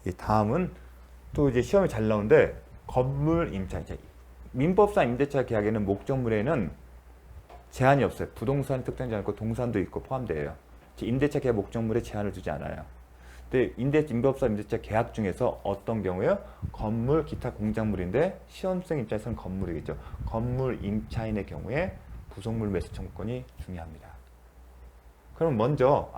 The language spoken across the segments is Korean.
이 다음은 또 이제 시험이 잘 나오는데 건물 임차. 민법상 임대차 계약에는 목적물에는 제한이 없어요. 부동산 특정지 않고 동산도 있고 포함되어요. 임대차 계약 목적물에 제한을 두지 않아요. 근데 민법상 임대차 계약 중에서 어떤 경우에요? 건물, 기타 공작물인데 시험생 입장에서는 건물이겠죠. 건물 임차인의 경우에 부속물 매수 청구권이 중요합니다. 그럼 먼저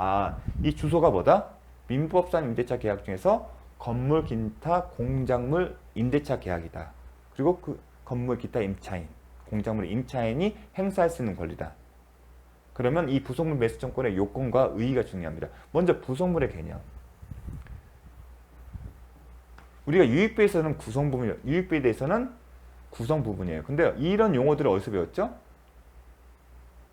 이 주소가 뭐다? 민법상 임대차 계약 중에서 건물, 기타 공작물 임대차 계약이다. 그리고 그 건물, 기타 임차인, 공작물 임차인이 행사할 수 있는 권리다. 그러면 이 부속물 매수 청구권의 요건과 의의가 중요합니다. 먼저 부속물의 개념. 우리가 유익비에서는 구성부분이에요. 유익비에 대해서는 구성 부분이에요. 근데 이런 용어들을 어디서 배웠죠?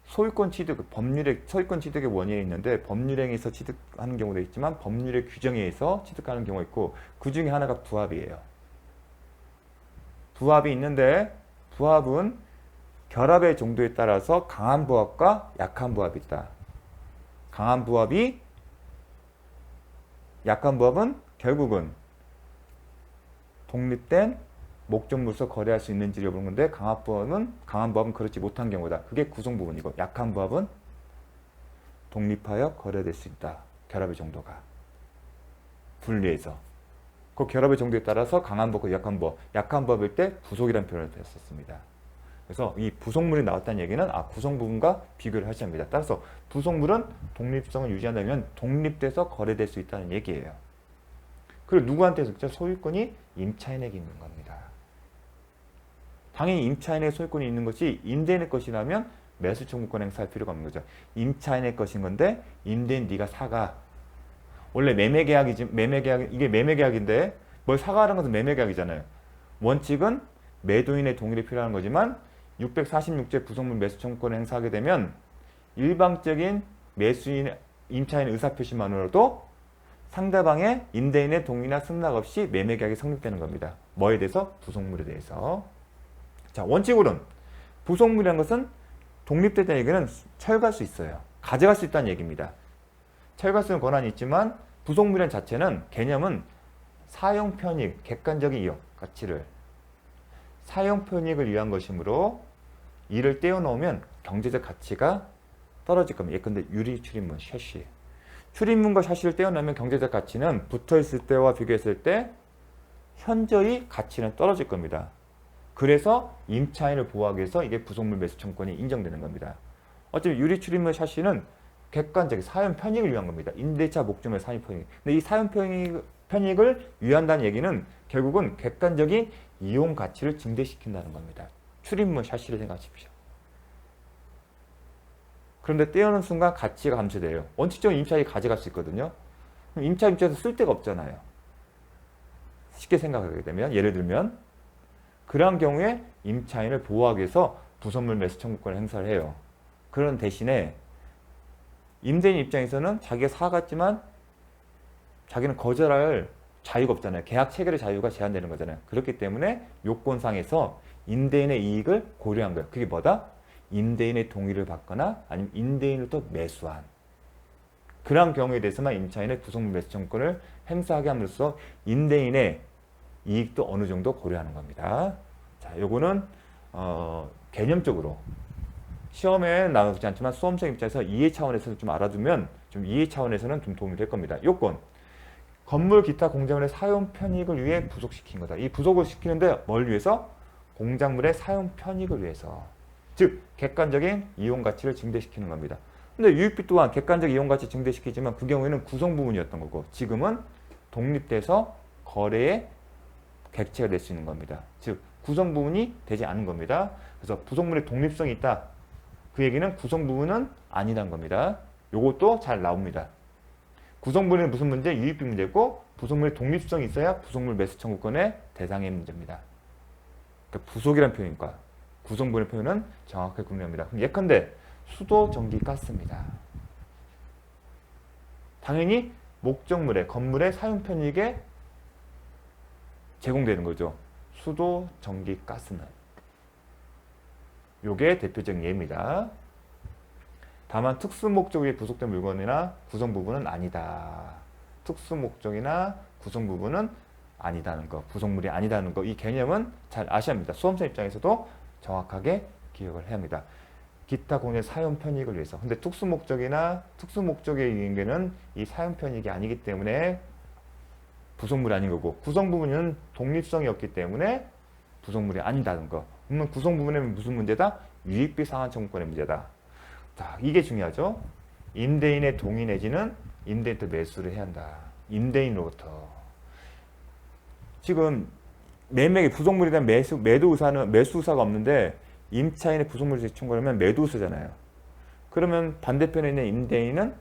소유권 취득, 법률의 소유권 취득의 원인이 있는데 법률행위에서 취득하는 경우도 있지만 법률의 규정에 의해서 취득하는 경우가 있고 그 중에 하나가 부합이에요. 부합이 있는데 부합은 결합의 정도에 따라서 강한 부합과 약한 부합이 있다. 강한 부합이 약한 부합은 결국은 독립된 목적물로서 거래할 수 있는지를 보는 건데 강한 부합은 그렇지 못한 경우다. 그게 구성 부분이고 약한 부합은 독립하여 거래될 수 있다. 결합의 정도가 분리해서 그 결합의 정도에 따라서 강한 부합과 약한 부합일 때 부속이라는 표현을 썼습니다. 그래서 이 부속물이 나왔다는 얘기는 구성 부분과 비교를 하셔야 합니다. 따라서 부속물은 독립성을 유지한다면 독립돼서 거래될 수 있다는 얘기예요. 그리고 누구한테 있죠? 소유권이 임차인에게 있는 겁니다. 당연히 임차인의 소유권이 있는 것이 임대인의 것이라면 매수 청구권 행사할 필요가 없는 거죠. 임차인의 것인 건데 임대인 네가 사가. 원래 매매계약이지 이게 매매계약인데 뭘 사가라는 것은 매매계약이잖아요. 원칙은 매도인의 동의를 필요한 거지만 646제 부속물 매수 청구권을 행사하게 되면 일방적인 임차인 의사표시만으로도 상대방의 임대인의 동의나 승낙 없이 매매계약이 성립되는 겁니다. 뭐에 대해서? 부속물에 대해서. 자, 원칙으로는 부속물이라는 것은 독립됐다는 얘기는 철거할 수 있어요. 가져갈 수 있다는 얘기입니다. 철거할 수 있는 권한이 있지만 부속물이라는 자체는 개념은 사용 편익, 객관적인 이용, 가치를 사용 편익을 위한 것이므로 이를 떼어놓으면 경제적 가치가 떨어질 겁니다. 예컨대 유리, 출입문, 샤시. 출입문과 샤시를 떼어놓으면 경제적 가치는 붙어있을 때와 비교했을 때 현저히 가치는 떨어질 겁니다. 그래서 임차인을 보호하기 위해서 이게 부속물 매수 청구권이 인정되는 겁니다. 어차피 유리, 출입문, 샤시는 객관적인 사용 편익을 위한 겁니다. 임대차 목적물 사용 편익. 근데 이 사용 편익을 위한다는 얘기는 결국은 객관적인 이용 가치를 증대시킨다는 겁니다. 출입문, 샤시를 생각하십시오. 그런데 떼어놓은 순간 가치가 감소돼요. 원칙적으로 임차인이 가져갈 수 있거든요. 그럼 임차 입장에서 쓸 데가 없잖아요. 쉽게 생각하게 되면 예를 들면 그러한 경우에 임차인을 보호하기 위해서 부속물 매수 청구권을 행사를 해요. 그런 대신에 임대인 입장에서는 자기가 사갔지만 자기는 거절할 자유가 없잖아요. 계약 체결의 자유가 제한되는 거잖아요. 그렇기 때문에 요건상에서 임대인의 이익을 고려한 거예요. 그게 뭐다? 임대인의 동의를 받거나 아니면 임대인으로부터 매수한 그러한 경우에 대해서만 임차인의 부속물 매수 청구권을 행사하게 함으로써 임대인의 이익도 어느 정도 고려하는 겁니다. 자, 요거는 개념적으로 시험에 나오지 않지만 수험생 입장에서 이해 차원에서 좀 알아두면 좀 이해 차원에서는 좀 도움이 될 겁니다. 요건 건물 기타 공작물의 사용 편익을 위해 부속시킨 거다. 이 부속을 시키는데 뭘 위해서? 공작물의 사용 편익을 위해서. 즉 객관적인 이용 가치를 증대시키는 겁니다. 근데 유익비 또한 객관적 이용 가치 증대시키지만 그 경우에는 구성 부분이었던 거고 지금은 독립돼서 거래의 객체가 될 수 있는 겁니다. 즉 구성 부분이 되지 않은 겁니다. 그래서 부속물의 독립성이 있다. 그 얘기는 구성 부분은 아니란 겁니다. 요것도 잘 나옵니다. 구성 부분은 무슨 문제? 유익비 문제고 부속물의 독립성이 있어야 부속물 매수 청구권의 대상의 문제입니다. 그러니까 부속이라는 표현과 구성 부분의 표현은 정확하게 구분합니다. 그럼 예컨대 수도, 전기, 가스입니다. 당연히 목적물의 건물의 사용 편익에 제공되는 거죠. 수도, 전기, 가스는. 요게 대표적인 예입니다. 다만 특수 목적 위에 부속된 물건이나 구성 부분은 아니다. 특수 목적이나 구성 부분은 아니다는 거, 구성물이 아니다는 거, 이 개념은 잘 아셔야 합니다. 수험생 입장에서도 정확하게 기억을 해야 합니다. 기타 공의 사용 편익을 위해서. 근데 특수 목적이나 특수 목적의 경우에는 이 사용 편익이 아니기 때문에 부속물이 아닌 거고, 구성 부분은 독립성이 없기 때문에 부속물이 아니다는 거. 그러면 구성 부분에 무슨 문제다? 유익비 상환 청구권의 문제다. 자, 이게 중요하죠. 임대인의 동의 내지는 임대인한테 매수를 해야 한다. 임대인으로부터. 지금 매매의 부속물에 대한 매수 의사가 없는데 임차인의 부속물을 청구하면 매도 의사잖아요. 그러면 반대편에 있는 임대인은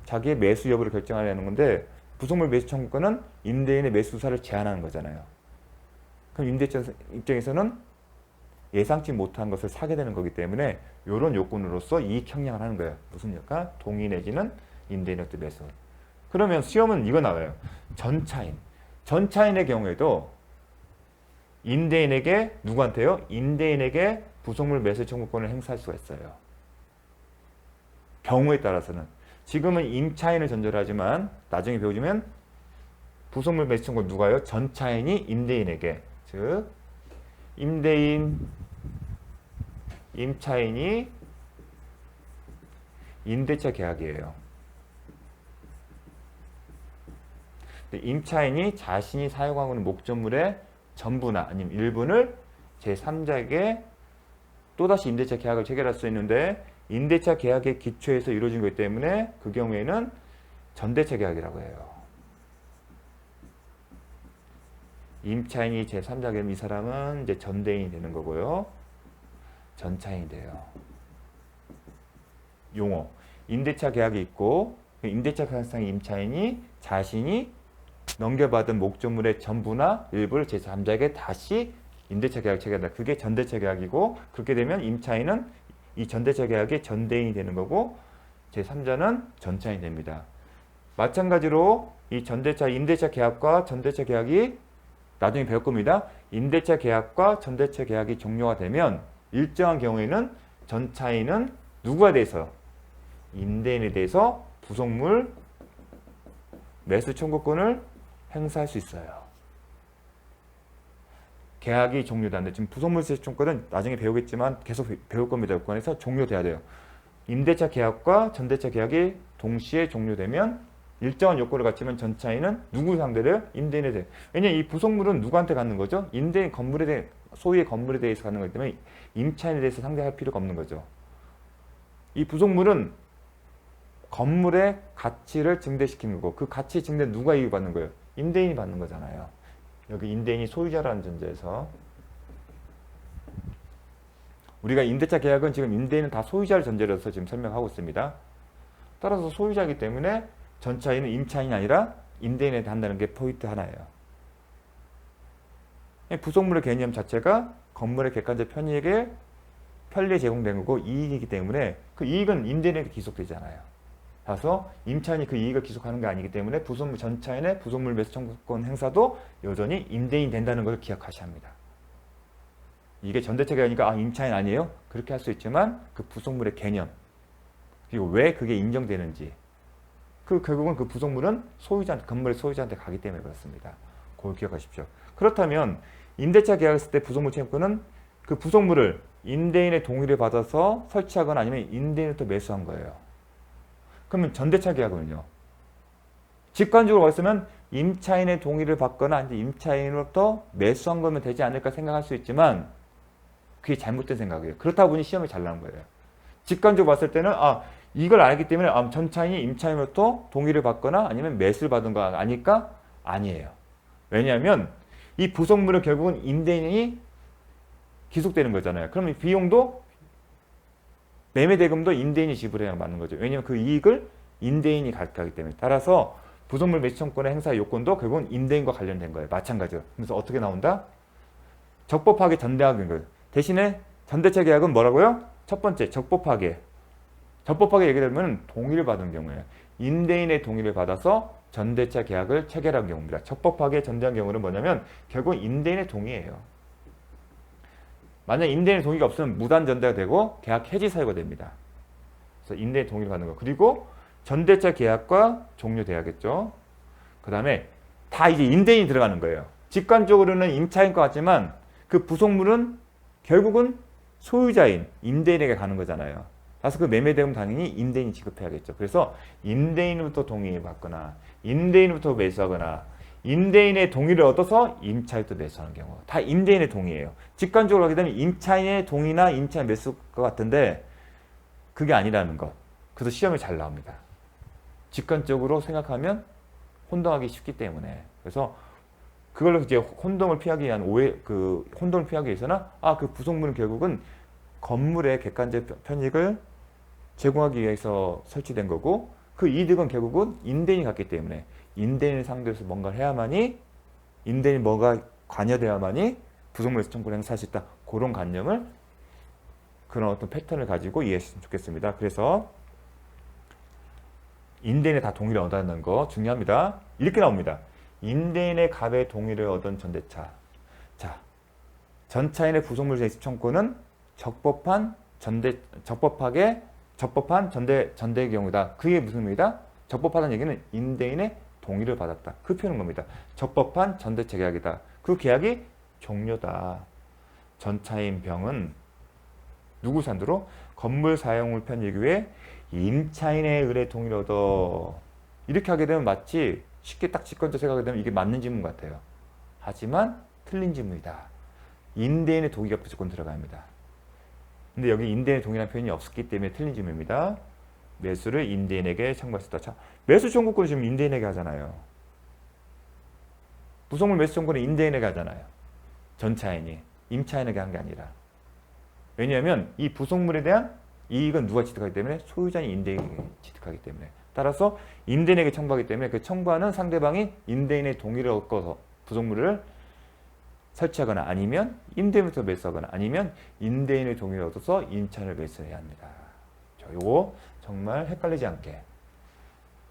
자기의 매수 여부를 결정하려는 건데 부속물 매수 청구권은 임대인의 매수 의사를 제한하는 거잖아요. 그럼 임대차 입장에서는 예상치 못한 것을 사게 되는 거기 때문에 이런 요건으로서 이익 형량을 하는 거예요. 무슨 역할? 동의 내지는 임대인한테 매수. 그러면 시험은 이거 나와요. 전차인. 전차인의 경우에도 임대인에게 누구한테요? 임대인에게 부속물 매수 청구권을 행사할 수가 있어요. 경우에 따라서는. 지금은 임차인을 전제로 하지만 나중에 배우시면 부속물 매수 청구권 누가요? 전차인이 임대인에게. 즉 임대인, 임차인이 임대차 계약이에요. 임차인이 자신이 사용하고 있는 목적물의 전부나 아니면 일부를 제3자에게 또다시 임대차 계약을 체결할 수 있는데 임대차 계약의 기초에서 이루어진 거기 때문에 그 경우에는 전대차 계약이라고 해요. 임차인이 제3자면 이 사람은 이제 전대인이 되는 거고요. 전차인이 돼요. 용어. 임대차 계약이 있고 임대차 계약상의 임차인이 자신이 넘겨받은 목적물의 전부나 일부를 제3자에게 다시 임대차 계약 체결한다. 그게 전대차 계약이고 그렇게 되면 임차인은 이 전대차 계약의 전대인이 되는 거고 제3자는 전차인이 됩니다. 마찬가지로 이 임대차 계약과 전대차 계약이 나중에 배울 겁니다. 임대차 계약과 전대차 계약이 종료가 되면 일정한 경우에는 전차인은 누구에 대해서? 임대인에 대해서 부속물 매수 청구권을 행사할 수 있어요. 계약이 종료되는데 지금 부속물 매수 청구권은 나중에 배우겠지만 계속 배울 겁니다. 요건에서 종료돼야 돼요. 임대차 계약과 전대차 계약이 동시에 종료되면 일정한 요건을 갖추면 전차인은 누구 상대를? 임대인에 대해. 왜냐면 이 부속물은 누구한테 갖는 거죠? 임대인 건물에 대해, 소유의 건물에 대해서 갖는 거기 때문에 임차인에 대해서 상대할 필요가 없는 거죠. 이 부속물은 건물의 가치를 증대시키는 거고 그 가치 증대 누가 이익을 받는 거예요? 임대인이 받는 거잖아요. 여기 임대인이 소유자라는 전제에서 우리가 임대차 계약은 지금 임대인은 다 소유자를 전제로 해서 지금 설명하고 있습니다. 따라서 소유자이기 때문에 전차인은 임차인이 아니라 임대인에 한다는 게 포인트 하나예요. 부속물의 개념 자체가 건물의 객관적 편리에 제공된 거고 이익이기 때문에 그 이익은 임대인에게 기속되잖아요. 따라서 임차인이 그 이익을 기속하는 게 아니기 때문에 전차인의 부속물 매수 청구권 행사도 여전히 임대인이 된다는 걸 기억하셔야 합니다. 이게 전대차 계약이니까 임차인 아니에요? 그렇게 할 수 있지만 그 부속물의 개념 그리고 왜 그게 인정되는지 결국은 그 부속물은 건물의 소유자한테 가기 때문에 그렇습니다. 그걸 기억하십시오. 그렇다면 임대차 계약했을 때 부속물 청구권은 그 부속물을 임대인의 동의를 받아서 설치하거나 아니면 임대인으로부터 매수한 거예요. 그러면 전대차 계약은요? 직관적으로 말했으면 임차인의 동의를 받거나 아니면 임차인으로부터 매수한 거면 되지 않을까 생각할 수 있지만 그게 잘못된 생각이에요. 그렇다 보니 시험이 잘 나온 거예요. 직관적으로 봤을 때는 이걸 알기 때문에 전차인이 임차인으로부터 동의를 받거나 아니면 매수를 받은 거 아닐까? 아니에요. 왜냐하면 이 부속물은 결국은 임대인이 기속되는 거잖아요. 그러면 비용도 매매 대금도 임대인이 지불해야 맞는 거죠. 왜냐하면 그 이익을 임대인이 가져가기 때문에. 따라서 부속물 매수 청구권의 행사 요건도 결국은 임대인과 관련된 거예요. 마찬가지로. 그래서 어떻게 나온다? 적법하게 전대하는 거예요. 대신에 전대차 계약은 뭐라고요? 첫 번째, 적법하게 얘기하면 동의를 받은 경우예요. 임대인의 동의를 받아서 전대차 계약을 체결한 경우입니다. 적법하게 전대한 경우는 뭐냐면 결국 임대인의 동의예요. 만약 임대인의 동의가 없으면 무단 전대가 되고 계약 해지 사유가 됩니다. 그래서 임대인의 동의를 받는 거. 그리고 전대차 계약과 종료돼야겠죠. 그 다음에 다 이제 임대인이 들어가는 거예요. 직관적으로는 임차인 것 같지만 그 부속물은 결국은 소유자인 임대인에게 가는 거잖아요. 그래서 그 매매대금 당연히 임대인이 지급해야겠죠. 그래서 임대인부터 동의받거나 임대인부터 매수하거나 임대인의 동의를 얻어서 임차인도 매수하는 경우 다 임대인의 동의예요. 직관적으로 하게 되면 임차인의 동의나 임차인 매수일 것 같은데 그게 아니라는 것. 그래서 시험에 잘 나옵니다. 직관적으로 생각하면 혼동하기 쉽기 때문에. 그래서 그걸로 이제 혼동을 피하기 위한 혼동을 피하기 위해서는 그 부속물은 결국은 건물의 객관적 편익을 제공하기 위해서 설치된 거고 그 이득은 결국은 임대인이 갖기 때문에 임대인을 상대로 해서 뭔가를 해야만이 임대인이 뭐가 관여돼야만이 부속물에서 청구를 행사할 수 있다. 그런 관념을 그런 어떤 패턴을 가지고 이해했으면 좋겠습니다. 그래서 임대인의 다 동의를 얻는 거 중요합니다. 이렇게 나옵니다. 임대인의 갑의 동의를 얻은 전대차. 자, 전차인의 부속물 제시 청구는 적법한 전대의 경우다. 그게 무슨 의미다? 적법하다는 얘기는 임대인의 동의를 받았다. 그 표현인 겁니다. 적법한 전대차 계약이다. 그 계약이 종료다. 전차인 병은 누구 산도로? 건물 사용을 편의하기 위해 임차인의 의뢰 동의를 얻어. 이렇게 하게 되면 마치 쉽게 딱 직관적으로 생각하게 되면 이게 맞는 질문 같아요. 하지만 틀린 질문이다. 임대인의 동의가 무조건 들어가야 합니다. 근데 여기 임대인의 동의라는 표현이 없었기 때문에 틀린 질문입니다. 매수를 임대인에게 청구했었다. 자, 매수 청구권은 지금 임대인에게 하잖아요. 부속물 매수 청구는 임대인에게 하잖아요. 전차인이. 임차인에게 한 게 아니라. 왜냐하면 이 부속물에 대한 이익은 누가 취득하기 때문에? 소유자인 임대인이 취득하기 때문에. 따라서 임대인에게 청구하기 때문에 그 청구하는 상대방이 임대인의 동의를 얻고서 부속물을 설치하거나 아니면 임대인부터 매수하거나 아니면 임대인의 동의를 얻어서 임차인을 매수해야 합니다. 자, 요거 정말 헷갈리지 않게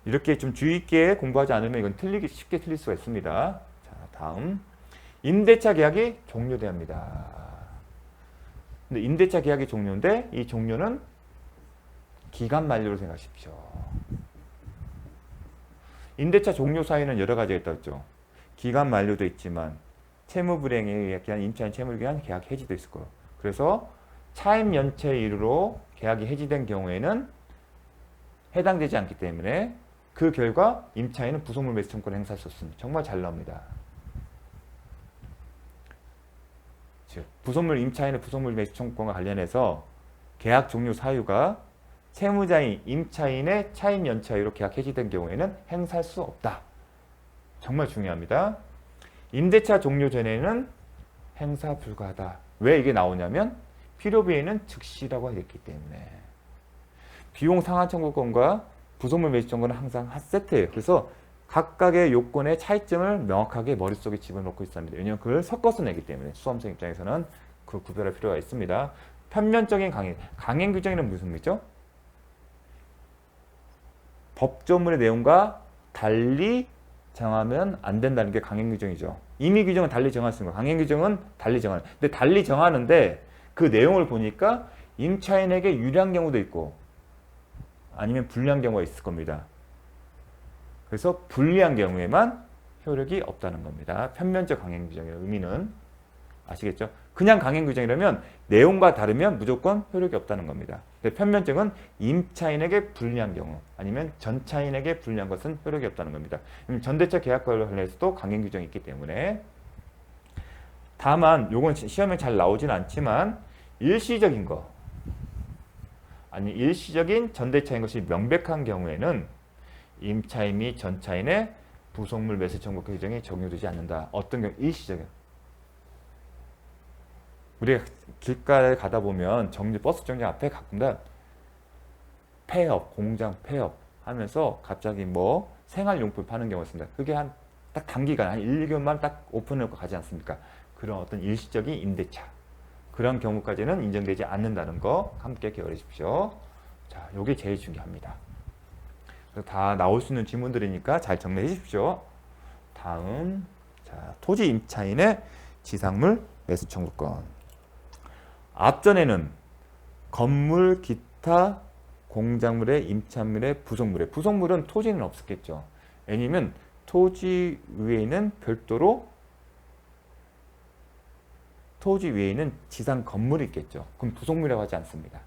이렇게 좀 주의 있게 공부하지 않으면 이건 쉽게 틀릴 수가 있습니다. 자, 다음 임대차 계약이 종료돼야 합니다. 근데 임대차 계약이 종료인데 이 종료는 기간 만료로 생각하십시오. 임대차 종료 사유는 여러 가지가 있다고 했죠. 기간 만료도 있지만 채무 불이행에 의한 임차인 채무를 위한 계약 해지도 있을 거예요. 그래서 차임 연체에 이르러 계약이 해지된 경우에는 해당되지 않기 때문에 그 결과 임차인은 부속물 매수 청구를 행사할 수 없습니다. 정말 잘 나옵니다. 즉 임차인의 부속물 매수 청구권과 관련해서 계약 종료 사유가 채무자인 임차인의 차임 연체로 계약 해지된 경우에는 행사할 수 없다. 정말 중요합니다. 임대차 종료 전에는 행사 불가하다. 왜 이게 나오냐면 필요비에는 즉시라고 하겠기 때문에 비용 상환 청구권과 부속물 매수 청구는 항상 한 세트예요. 그래서 각각의 요건의 차이점을 명확하게 머릿속에 집어넣고 있습니다. 왜냐하면 그걸 섞어서 내기 때문에 수험생 입장에서는 그 구별할 필요가 있습니다. 편면적인 강행. 강행 규정에는 무슨 의미죠? 법조문의 내용과 달리 정하면 안 된다는 게 강행 규정이죠. 임의 규정은 달리 정할 수 있는 거. 강행 규정은 달리 정하는. 근데 달리 정하는데 그 내용을 보니까 임차인에게 유리한 경우도 있고 아니면 불리한 경우가 있을 겁니다. 그래서 불리한 경우에만 효력이 없다는 겁니다. 편면적 강행 규정의 의미는 아시겠죠? 그냥 강행 규정이라면 내용과 다르면 무조건 효력이 없다는 겁니다. 근데 편면적은 임차인에게 불리한 경우 아니면 전차인에게 불리한 것은 효력이 없다는 겁니다. 전대차 계약과 관련해서도 강행 규정이 있기 때문에 다만 요건 시험에 잘 나오진 않지만 일시적인 거 아니 일시적인 전대차인 것이 명백한 경우에는 임차인 및 전차인의 부속물 매수 청구 규정이 적용되지 않는다. 어떤 경우? 일시적인. 우리가 길가에 가다 보면 버스 정류장 앞에 가끔다 폐업, 공장 폐업 하면서 갑자기 뭐 생활용품 파는 경우가 있습니다. 그게 딱 단기간, 한 1개월만 딱 오픈해놓고 가지 않습니까? 그런 어떤 일시적인 임대차. 그런 경우까지는 인정되지 않는다는 거 함께 기억해 주십시오. 자, 요게 제일 중요합니다. 다 나올 수 있는 질문들이니까 잘 정리해 주십시오. 다음, 자, 토지 임차인의 지상물 매수 청구권. 앞전에는 건물, 기타, 공작물의 임차물의 부속물에 부속물은 토지는 없었겠죠. 왜냐면 토지 위에는 별도로 토지 위에는 지상 건물이 있겠죠. 그럼 부속물이라고 하지 않습니다.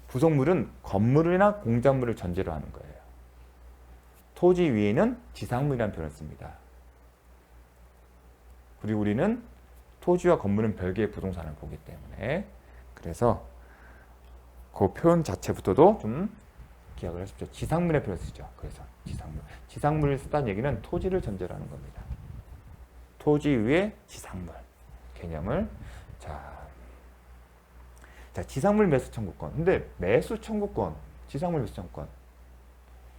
부속물은 건물이나 공작물을 전제로 하는 거예요. 토지 위에는 지상물이라는 표현을 씁니다. 그리고 우리는 토지와 건물은 별개의 부동산을 보기 때문에 그래서 그 표현 자체부터도 좀 기억을 하십시오. 지상물의 표현을 쓰죠. 그래서 지상물. 지상물을 쓰다는 얘기는 토지를 전제로 하는 겁니다. 토지 위에 지상물 개념을 자, 지상물 매수 청구권. 근데 매수 청구권, 지상물 매수 청구권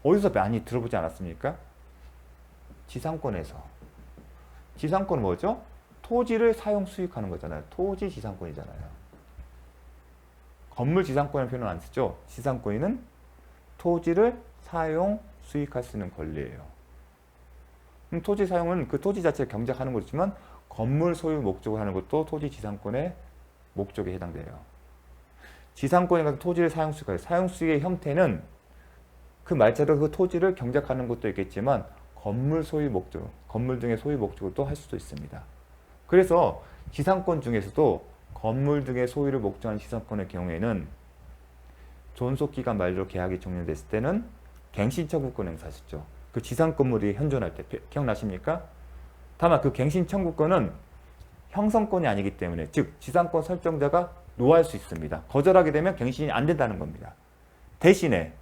어디서 많이 들어보지 않았습니까? 지상권에서. 지상권은 뭐죠? 토지를 사용 수익하는 거잖아요. 토지 지상권이잖아요. 건물 지상권이라는 표현은 안 쓰죠. 지상권은 토지를 사용 수익할 수 있는 권리예요. 그럼 토지 사용은 그 토지 자체를 경작하는 거지만 건물 소유 목적을 하는 것도 토지 지상권의 목적에 해당돼요. 지상권에 가서 토지를 사용 수익할 사용 수익의 형태는 그 말자로 그 토지를 경작하는 것도 있겠지만 건물 소유 목적, 건물 등의 소유 목적을 또 할 수도 있습니다. 그래서 지상권 중에서도 건물 등의 소유를 목적한 지상권의 경우에는 존속기간 만료로 계약이 종료됐을 때는 갱신청구권 행사하셨죠. 그 지상건물이 현존할 때 기억나십니까? 다만 그 갱신청구권은 형성권이 아니기 때문에 즉 지상권 설정자가 노할 수 있습니다. 거절하게 되면 갱신이 안 된다는 겁니다. 대신에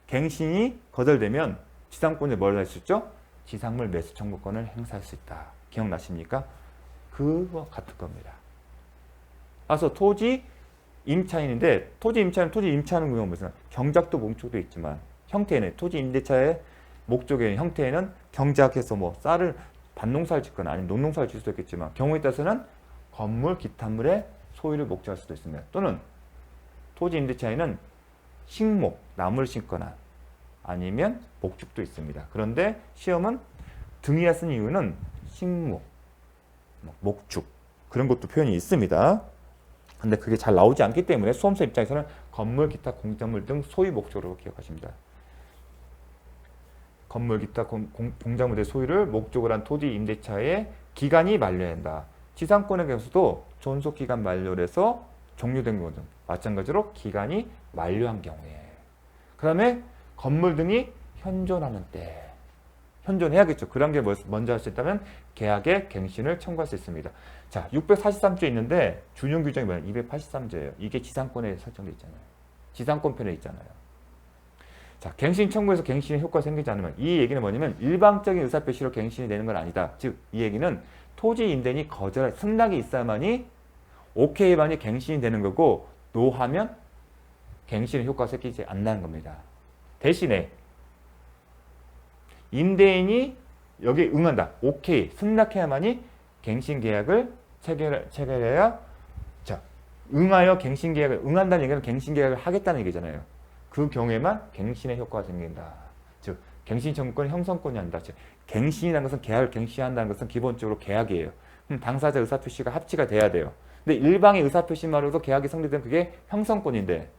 갱신이 거절되면 지상권에 뭘 할 수 있죠? 지상물 매수 청구권을 행사할 수 있다. 기억나십니까? 그거 같은 겁니다. 그래서 토지 임차인인데 토지 임차인, 토지 임차하는 경우는 무슨 경작도 목적도 있지만 형태는 토지 임대차의 목적의 형태에는 경작해서 뭐 쌀을 밭농사를 짓거나 아니면 농농사를 질 수도 있겠지만 경우에 따라서는 건물, 기타물의 소유를 목적할 수도 있습니다. 또는 토지 임대차에는 식목, 나무를 심거나 아니면 목축도 있습니다. 그런데 시험은 등이야 쓴 이유는 식목, 목축 그런 것도 표현이 있습니다. 근데 그게 잘 나오지 않기 때문에 수험생 입장에서는 건물, 기타, 공작물 등 소유 목적으로 기억하십니다. 건물, 기타, 공작물의 소유를 목적으로 한 토지 임대차의 기간이 만료해야 한다. 지상권의 경우도 존속기간 만료를 해서 종료된 거죠. 마찬가지로 기간이 만료한 경우에. 그 다음에 건물 등이 현존하는 때. 현존해야겠죠. 그런 게 먼저 할 수 있다면 계약의 갱신을 청구할 수 있습니다. 자, 643조 있는데 준용 규정이 뭐예요? 283조예요. 이게 지상권에 설정되어 있잖아요. 지상권 편에 있잖아요. 자, 갱신 청구에서 갱신의 효과가 생기지 않으면 이 얘기는 뭐냐면 일방적인 의사표시로 갱신이 되는 건 아니다. 즉, 이 얘기는 토지 임대인이 거절할 승낙이 있어야만이 오케이만이 갱신이 되는 거고 노하면 갱신의 효과가 생기지 않는다는 겁니다. 대신에 임대인이 여기에 응한다. 오케이. 승낙해야만이 갱신 계약을 체결해야 자, 응하여 갱신 계약을 응한다는 얘기는 갱신 계약을 하겠다는 얘기잖아요. 그 경우에만 갱신의 효과가 생긴다. 즉, 갱신 청구권은 형성권이 아니다. 즉, 갱신이라는 것은 계약을 갱신한다는 것은 기본적으로 계약이에요. 그럼 당사자 의사표시가 합치가 돼야 돼요. 근데 일방의 의사표시만으로도 계약이 성립되면 그게 형성권인데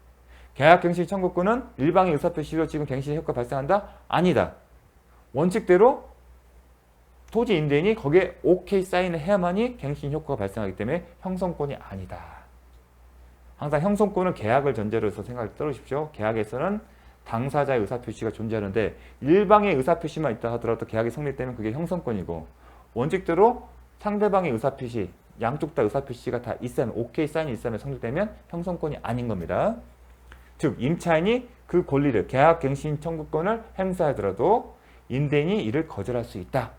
계약 갱신 청구권은 일방의 의사표시로 지금 갱신의 효과가 발생한다? 아니다. 원칙대로 토지 임대인이 거기에 오케이 사인을 해야만이 갱신 효과가 발생하기 때문에 형성권이 아니다. 항상 형성권은 계약을 전제로 해서 생각을 떨으십시오. 계약에서는 당사자의 의사표시가 존재하는데 일방의 의사표시만 있다 하더라도 계약이 성립되면 그게 형성권이고 원칙대로 상대방의 의사표시, 양쪽 다 의사표시가 다 있으면 오케이 사인이 있으면 성립되면 형성권이 아닌 겁니다. 즉 임차인이 그 권리를 계약 갱신 청구권을 행사하더라도 임대인이 이를 거절할 수 있다.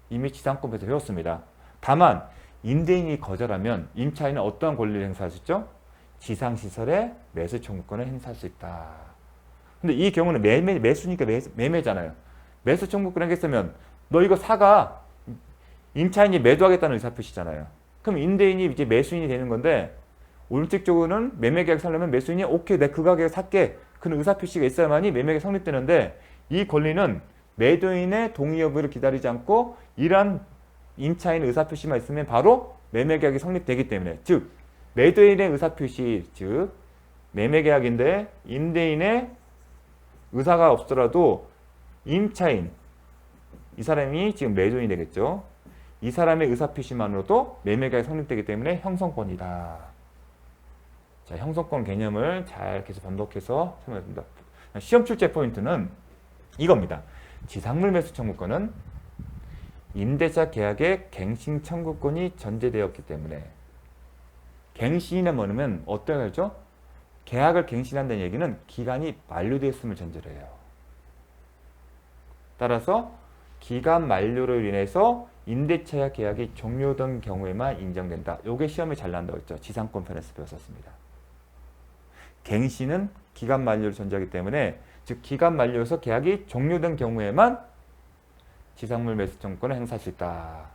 이미 지상권에서 배웠습니다. 다만 임대인이 거절하면 임차인은 어떠한 권리를 행사할 수 있죠? 지상시설의 매수 청구권을 행사할 수 있다. 근데 이 경우는 매수니까 매매잖아요. 매수 청구권을 행사하면 너 이거 사가. 임차인이 매도하겠다는 의사표시잖아요. 그럼 임대인이 이제 매수인이 되는 건데 원칙적으로는 매매계약 살려면 매수인이 오케이 내 그 가격에 살게. 그런 의사표시가 있어야만이 매매가 성립되는데 이 권리는 매도인의 동의 여부를 기다리지 않고 이러한 임차인의 의사표시만 있으면 바로 매매계약이 성립되기 때문에 즉 매도인의 의사표시 즉 매매계약인데 임대인의 의사가 없더라도 임차인, 이 사람이 지금 매도인이 되겠죠. 이 사람의 의사표시만으로도 매매계약이 성립되기 때문에 형성권이다. 자, 형성권 개념을 잘 계속 반복해서 설명드립니다. 시험 출제 포인트는 이겁니다. 지상물 매수 청구권은 임대차 계약의 갱신 청구권이 전제되었기 때문에, 갱신이나 뭐냐면 어떻게 하죠? 계약을 갱신한다는 얘기는 기간이 만료되었음을 전제로 해요. 따라서 기간 만료로 인해서 임대차 계약이 종료된 경우에만 인정된다. 이게 시험에 잘 나온다고 했죠. 지상권 편에서 배웠었습니다. 갱신은 기간 만료를 전제하기 때문에, 즉 기간 만료에서 계약이 종료된 경우에만 지상물 매수 청구권을 행사할 수 있다.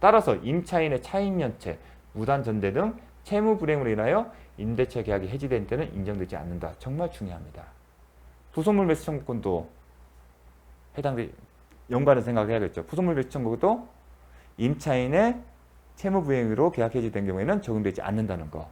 따라서 임차인의 차임연체, 무단전대 등 채무 불이행으로 인하여 임대차 계약이 해지된 때는 인정되지 않는다. 정말 중요합니다. 부속물 매수 청구권도 해당돼, 연관을 생각해야겠죠. 부속물 매수 청구도 임차인의 채무 불이행으로 계약 해지된 경우에는 적용되지 않는다는 거.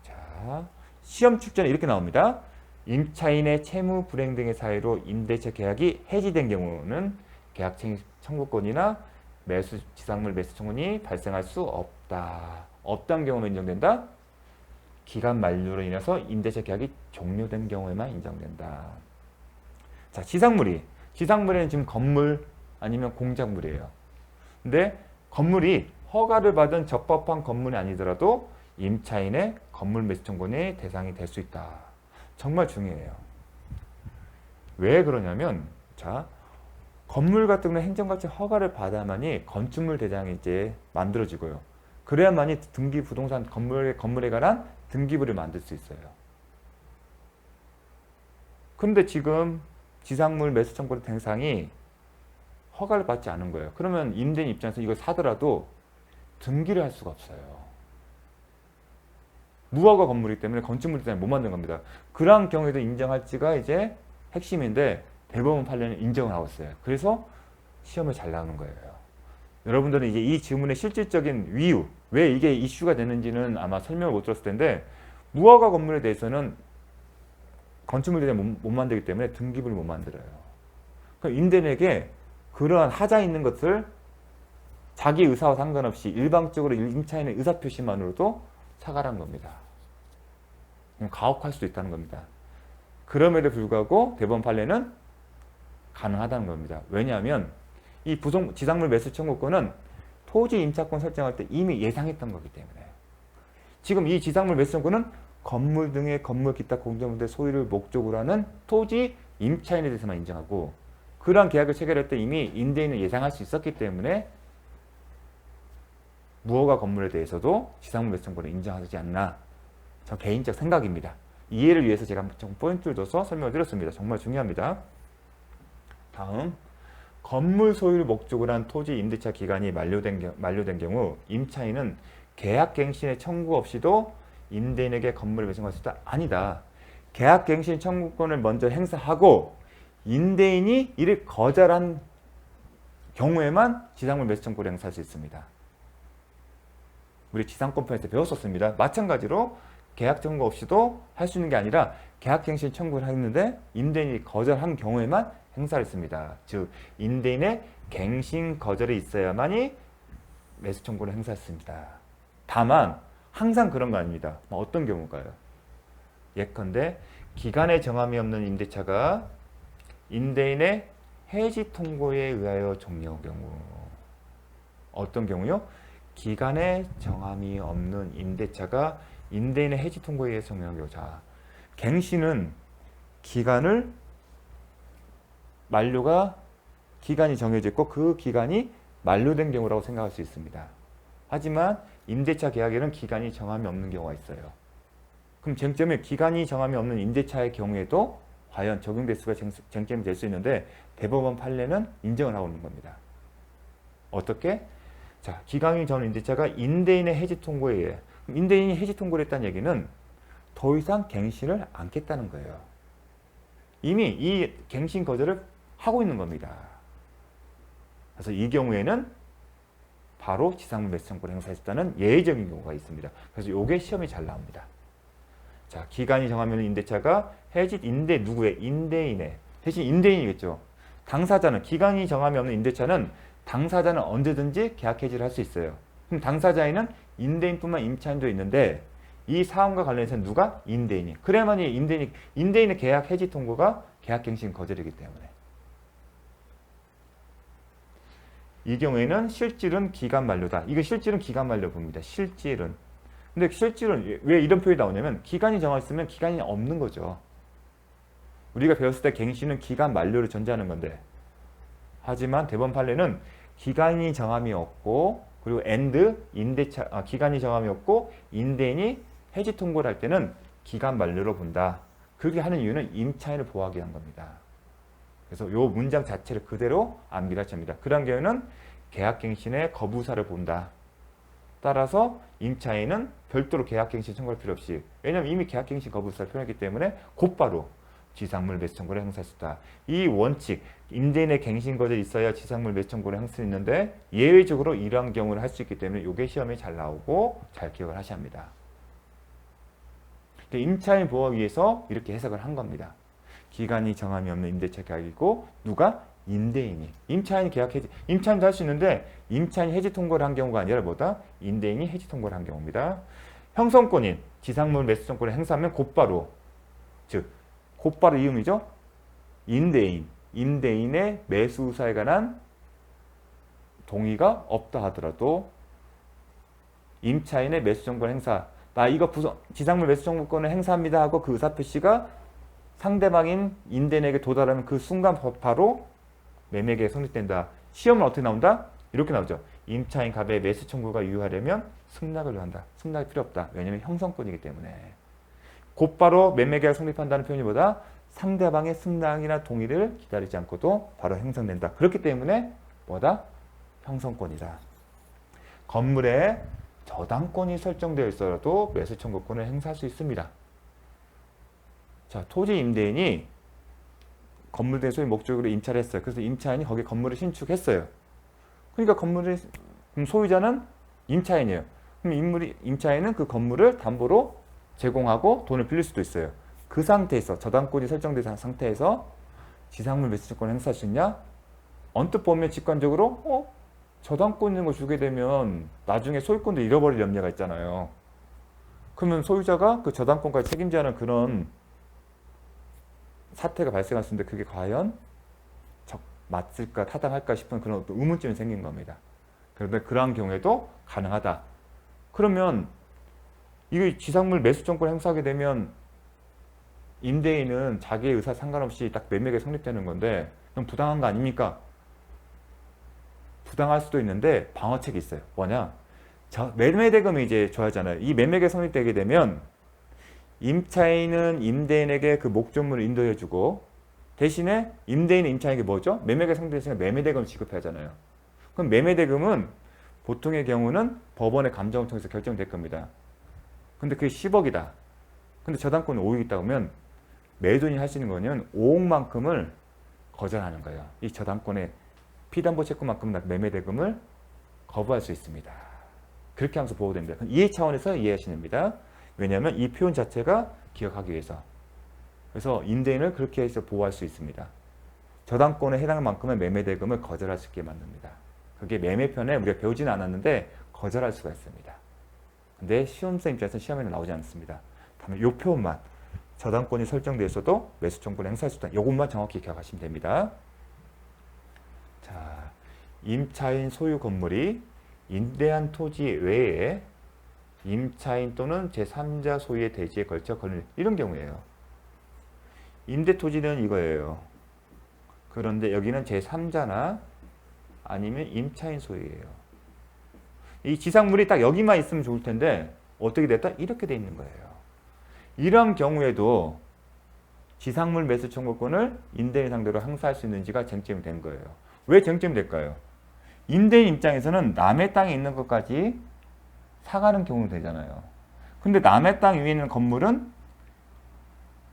자, 시험 출제는 이렇게 나옵니다. 임차인의 채무 불이행 등의 사유로 임대차 계약이 해지된 경우는 계약 청구권이나 매수 지상물 매수 청구권이 발생할 수 없다. 없다는 경우만 인정된다. 기간 만료로 인해서 임대차 계약이 종료된 경우에만 인정된다. 자, 지상물에는 지금 건물 아니면 공작물이에요. 근데 건물이 허가를 받은 적법한 건물이 아니더라도 임차인의 건물 매수 청구권의 대상이 될 수 있다. 정말 중요해요. 왜 그러냐면, 자, 건물 같은 경우는 행정가치 허가를 받아야만이 건축물 대장이 이제 만들어지고요. 그래야만이 등기 부동산 건물에 관한 등기부를 만들 수 있어요. 근데 지금 지상물 매수 청구권 대상이 허가를 받지 않은 거예요. 그러면 임대인 입장에서 이걸 사더라도 등기를 할 수가 없어요. 무허가 건물이기 때문에 건축물 대장이 못 만든 겁니다. 그런 경우에도 인정할지가 이제 핵심인데, 대법원 판례는 인정을 하고 있어요. 그래서 시험을 잘 나오는 거예요. 여러분들은 이제 이 질문의 실질적인 이유, 왜 이게 이슈가 되는지는 아마 설명을 못 들었을 텐데, 무허가 건물에 대해서는 건축물 대장이 못 만들기 때문에 등기부를 못 만들어요. 그러니까 임대인에게 그러한 하자 있는 것을 자기 의사와 상관없이 일방적으로 임차인의 의사표시만으로도 사과한 겁니다. 가혹할 수도 있다는 겁니다. 그럼에도 불구하고 대법원 판례는 가능하다는 겁니다. 왜냐하면 이 지상물 매수 청구권은 토지 임차권 설정할 때 이미 예상했던 거기 때문에, 지금 이 지상물 매수 청구권은 건물 등의 건물 기타 공정물의 소유를 목적으로 하는 토지 임차인에 대해서만 인정하고, 그러한 계약을 체결할 때 이미 임대인은 예상할 수 있었기 때문에 무허가 건물에 대해서도 지상물 매수 청구권을 인정하지 않나, 저 개인적 생각입니다. 이해를 위해서 제가 좀 포인트를 둬서 설명을 드렸습니다. 정말 중요합니다. 다음, 건물 소유를 목적으로 한 토지 임대차 기간이 만료된 경우 임차인은 계약갱신의 청구 없이도 임대인에게 건물을 매수할 수 있다? 아니다. 계약갱신 청구권을 먼저 행사하고 임대인이 이를 거절한 경우에만 지상물 매수 청구를 행사할 수 있습니다. 우리 지상권편에서 배웠었습니다. 마찬가지로 계약 청구 없이도 할 수 있는 게 아니라 계약갱신 청구를 했는데 임대인이 거절한 경우에만 행사를 했습니다. 즉 임대인의 갱신 거절이 있어야만이 매수 청구를 행사했습니다. 다만 항상 그런 거 아닙니다. 어떤 경우일까요? 예컨대 기간의 정함이 없는 임대차가 임대인의 해지 통고에 의하여 종료한 경우. 어떤 경우요? 기간의 정함이 없는 임대차가 임대인의 해지 통고에 의해 종료한 경우. 자, 갱신은 기간을 기간이 정해져 있고 그 기간이 만료된 경우라고 생각할 수 있습니다. 하지만 임대차 계약에는 기간이 정함이 없는 경우가 있어요. 그럼 쟁점이 기간이 정함이 없는 임대차의 경우에도 과연 적용될 수가 쟁점이 될 수 있는데, 대법원 판례는 인정을 하고 있는 겁니다. 어떻게? 자, 기간이 정한 임대차가 임대인의 해지 통고에 의해, 임대인이 해지 통고를 했다는 얘기는 더 이상 갱신을 않겠다는 거예요. 이미 이 갱신 거절을 하고 있는 겁니다. 그래서 이 경우에는 바로 지상물 매수 청구를 행사했다는 예외적인 경우가 있습니다. 그래서 이게 시험이 잘 나옵니다. 자, 기간이 정하면 임대차가 해지 누구의? 임대인의 대신 임대인이겠죠. 당사자는 기간이 정함이 없는 임대차는 당사자는 언제든지 계약 해지를 할 수 있어요. 그럼 당사자에는 임대인뿐만 임차인도 있는데 이 사항과 관련해서는 누가? 임대인이. 그래야만이 임대인의 계약 해지 통보가 계약갱신 거절이기 때문에. 이 경우에는 실질은 기간 만료다. 이거 실질은 기간 만료 봅니다. 실질은. 근데 실질은 왜 이런 표현이 나오냐면 기간이 정했으면 기간이 없는 거죠. 우리가 배웠을 때 갱신은 기간 만료를 전제하는 건데 하지만 대법원 판례는 기간이 정함이 없고 그리고 기간이 정함이 없고 임대인이 해지 통보를 할 때는 기간 만료로 본다. 그렇게 하는 이유는 임차인을 보호하기 위한 겁니다. 그래서 이 문장 자체를 그대로 암기를 하십니다. 그런 경우에는 계약갱신의 거부사를 본다. 따라서 임차인은 별도로 계약갱신 청구할 필요 없이 왜냐하면 이미 계약갱신 거부사를 표현했기 때문에 곧바로 지상물 매수 청구를 행사할 수 있다. 이 원칙, 임대인의 갱신 거절이 있어야 지상물 매수 청구를 행사할 수 있는데 예외적으로 이러한 경우를 할 수 있기 때문에 이게 시험에 잘 나오고 잘 기억을 하셔야 합니다. 임차인 보호하기 위해서 이렇게 해석을 한 겁니다. 기간이 정함이 없는 임대차 계약이고 누가? 임대인이. 임차인이 계약 해지, 임차인도 할 수 있는데 임차인이 해지 통보를 한 경우가 아니라 뭐다? 임대인이 해지 통보를 한 경우입니다. 형성권인 지상물 매수 청구를 행사하면 곧바로 이 의미죠. 임대인의 매수 의사에 관한 동의가 없다 하더라도 임차인의 매수 청구를 행사 나 이거 지상물 매수 청구권을 행사합니다 하고 그 의사표시가 상대방인 임대인에게 도달하는 그 순간 바로 매매계약이 성립된다. 시험은 어떻게 나온다? 이렇게 나오죠. 임차인 갑의 매수 청구가 유효하려면 승낙을 요한다. 승낙이 필요 없다. 왜냐하면 형성권이기 때문에. 곧바로 매매계약 성립한다는 표현보다 상대방의 승낙이나 동의를 기다리지 않고도 바로 형성된다. 그렇기 때문에 뭐다? 형성권이다. 건물에 저당권이 설정되어 있어도 매수 청구권을 행사할 수 있습니다. 자, 토지 임대인이 건물 대 소유 목적으로 임차를 했어요. 그래서 임차인이 거기 건물을 신축했어요. 그러니까 그럼 소유자는 임차인이에요. 그럼 임차인은 그 건물을 담보로 제공하고 돈을 빌릴 수도 있어요. 그 상태에서 저당권이 설정된 상태에서 지상물 매수권을 행사할 수 있냐? 언뜻 보면 직관적으로 저당권 있는 거 주게 되면 나중에 소유권도 잃어버릴 염려가 있잖아요. 그러면 소유자가 그 저당권까지 책임져야 하는 그런 사태가 발생할 수 있는데 그게 과연 맞을까 타당할까 싶은 그런 의문점이 생긴 겁니다. 그런데 그러한 경우에도 가능하다. 그러면 이거 지상물 매수청구를 행사하게 되면 임대인은 자기의 의사 상관없이 딱 매매가 성립되는 건데 그럼 부당한 거 아닙니까? 부당할 수도 있는데 방어책이 있어요. 뭐냐? 매매대금이 이제 줘야잖아요. 이 매매가 성립되게 되면 임차인은 임대인에게 그 목적물을 인도해주고 대신에 임대인은 임차인에게 뭐죠? 매매가 성립됐으니까 매매대금을 지급해야 하잖아요. 그럼 매매대금은 보통의 경우는 법원의 감정을 통해서 결정될 겁니다. 근데 그게 10억이다. 근데 저당권이 5억 있다고 하면 매도인이 할 수 있는 거는 5억만큼을 거절하는 거예요. 이 저당권의 피담보 채권만큼 매매대금을 거부할 수 있습니다. 그렇게 하면서 보호됩니다. 이해 차원에서 이해하시면 됩니다. 왜냐하면 이 표현 자체가 기억하기 위해서. 그래서 임대인을 그렇게 해서 보호할 수 있습니다. 저당권에 해당할 만큼의 매매대금을 거절할 수 있게 만듭니다. 그게 매매편에 우리가 배우지는 않았는데 거절할 수가 있습니다. 근데 시험생 입장에서는 시험에는 나오지 않습니다. 다만 이 표현만 저당권이 설정되어 있어도 매수 청구를 행사할 수 있다. 이것만 정확히 기억하시면 됩니다. 자, 임차인 소유 건물이 임대한 토지 외에 임차인 또는 제3자 소유의 대지에 걸쳐 걸릴 이런 경우예요. 임대 토지는 이거예요. 그런데 여기는 제3자나 아니면 임차인 소유예요. 이 지상물이 딱 여기만 있으면 좋을 텐데 어떻게 됐다? 이렇게 돼 있는 거예요. 이런 경우에도 지상물 매수 청구권을 임대인 상대로 행사할 수 있는지가 쟁점이 된 거예요. 왜 쟁점이 될까요? 임대인 입장에서는 남의 땅에 있는 것까지 사가는 경우도 되잖아요. 근데 남의 땅 위에 있는 건물은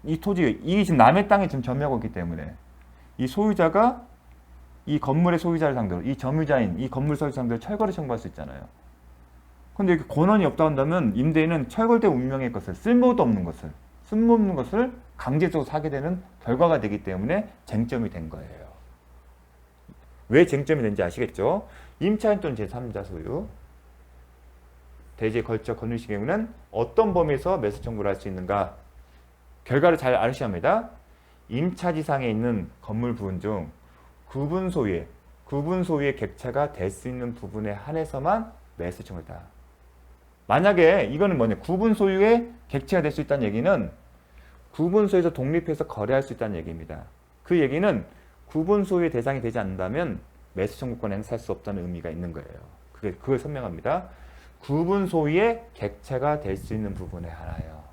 이 토지, 이 지금 남의 땅에 지금 점유하고 있기 때문에 이 소유자가 이 건물의 소유자를 상대로 이 점유자인 이 건물 소유자 상대로 철거를 청구할 수 있잖아요. 근데 이렇게 권한이 없다 한다면 임대인은 철거된 운명의 것을 쓸모도 없는 것을 쓸모없는 것을 강제적으로 사게 되는 결과가 되기 때문에 쟁점이 된 거예요. 왜 쟁점이 된지 아시겠죠? 임차인 또는 제3자 소유, 대지에 걸쳐 건립시 경우는 어떤 범위에서 매수 청구를 할 수 있는가? 결과를 잘 아셔야 합니다. 임차지상에 있는 건물 부분 중 구분 소유의 객체가 될 수 있는 부분에 한해서만 매수 청구다. 만약에 이거는 뭐냐? 구분 소유의 객체가 될 수 있다는 얘기는 구분 소유에서 독립해서 거래할 수 있다는 얘기입니다. 그 얘기는 구분 소유의 대상이 되지 않는다면 매수 청구권을 행사할 수 없다는 의미가 있는 거예요. 그걸 설명합니다. 구분 소유의 객체가 될 수 있는 부분에 하나요.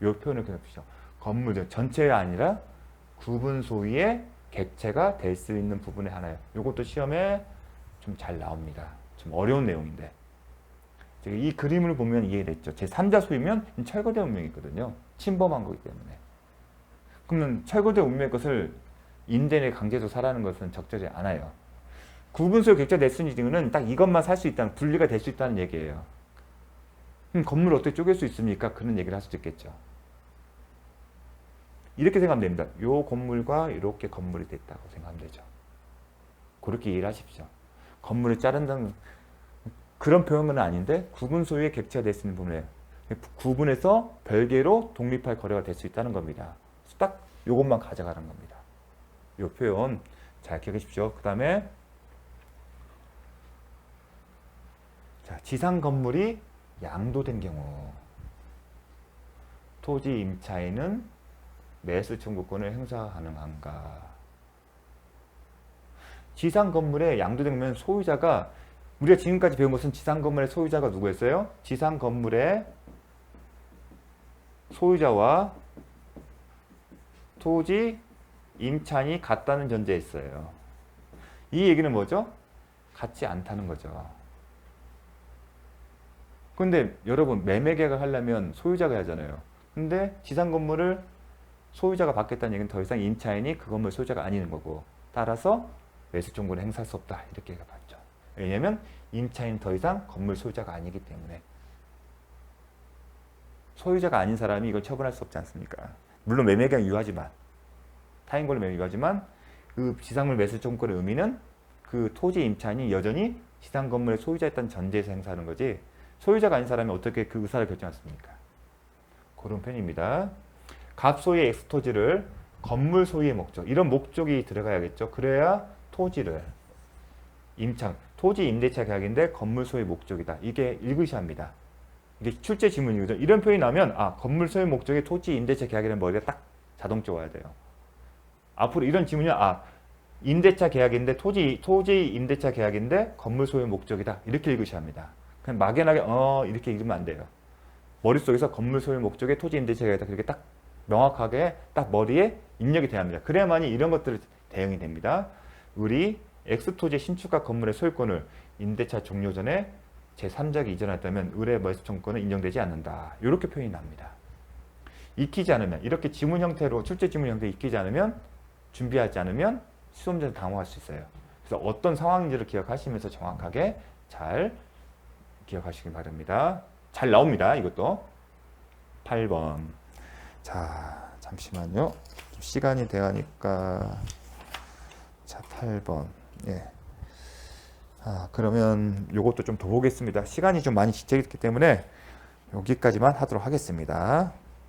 이 표현을 기억하십시오. 건물 전체가 아니라 구분 소유의 객체가 될 수 있는 부분에 하나요. 이것도 시험에 좀 잘 나옵니다. 좀 어려운 내용인데 이 그림을 보면 이해됐죠. 제3자 소유면 철거대 운명이 있거든요. 침범한 거기 때문에. 그러면 철거대 운명의 것을 임대인에 강제로 사라는 것은 적절히 않아요. 구분 소유 객체 될 수 있는 이유는 딱 이것만 살 수 있다는, 분리가 될 수 있다는 얘기예요. 그럼 건물을 어떻게 쪼갤 수 있습니까? 그런 얘기를 할 수도 있겠죠. 이렇게 생각하면 됩니다. 요 건물과 이렇게 건물이 됐다고 생각하면 되죠. 그렇게 이해를 하십시오. 건물을 자른다는 그런 표현은 아닌데 구분 소유의 객체가 될 수 있는 부분에 구분해서 별개로 독립할 거래가 될 수 있다는 겁니다. 딱 요것만 가져가는 겁니다. 요 표현 잘 기억해 주십시오. 그 다음에 지상 건물이 양도된 경우 토지 임차인은 매수 청구권을 행사 가능한가? 지상 건물에 양도되면 소유자가 우리가 지금까지 배운 것은 지상 건물의 소유자가 누구였어요? 지상 건물의 소유자와 토지 임차인이 같다는 전제였어요. 이 얘기는 뭐죠? 같지 않다는 거죠. 근데 여러분 매매 계약을 하려면 소유자가 해야 하잖아요. 근데 지상 건물을 소유자가 받겠다는 얘기는 더 이상 임차인이 그 건물 소유자가 아닌 거고 따라서 매수 청구를 행사할 수 없다 이렇게 봤죠. 왜냐하면 임차인은 더 이상 건물 소유자가 아니기 때문에 소유자가 아닌 사람이 이걸 처분할 수 없지 않습니까? 물론 매매 계약 유효하지만 타인권을 매매 유효하지만 그 지상물 매수 청구권의 의미는 그 토지 임차인이 여전히 지상 건물의 소유자였다는 전제에서 행사하는 거지 소유자가 아닌 사람이 어떻게 그 의사를 결정했습니까? 그런 편입니다. 갑소유의 X토지를 건물 소유의 목적 이런 목적이 들어가야겠죠. 그래야 토지를 토지 임대차 계약인데 건물 소유의 목적이다. 이게 읽으셔야 합니다. 이게 출제 지문이거죠. 이런 표현이 나오면 건물 소유 목적의 토지 임대차 계약이라는 머리가 딱 자동적으로 와야 돼요. 앞으로 이런 지문이 임대차 계약인데 토지 임대차 계약인데 건물 소유 목적이다. 이렇게 읽으셔야 합니다. 그냥 막연하게 이렇게 읽으면 안 돼요. 머릿속에서 건물 소유 목적의 토지 임대차 계약이다. 그렇게 딱 명확하게 딱 머리에 입력이 돼야 합니다. 그래야만이 이런 것들을 대응이 됩니다. 우리 X토지 신축가 건물의 소유권을 임대차 종료 전에 제3자에게 이전했다면 의뢰 매수 청구권은 인정되지 않는다. 이렇게 표현이 납니다. 익히지 않으면 이렇게 지문 형태로 출제 지문 형태로 익히지 않으면 준비하지 않으면 시험자는 당황할 수 있어요. 그래서 어떤 상황인지를 기억하시면서 정확하게 잘 기억하시기 바랍니다. 잘 나옵니다. 이것도 8번. 자, 잠시만요. 좀 시간이 돼가니까 자, 8번. 예. 그러면 요것도 좀 더 보겠습니다. 시간이 좀 많이 지체했기 때문에 여기까지만 하도록 하겠습니다.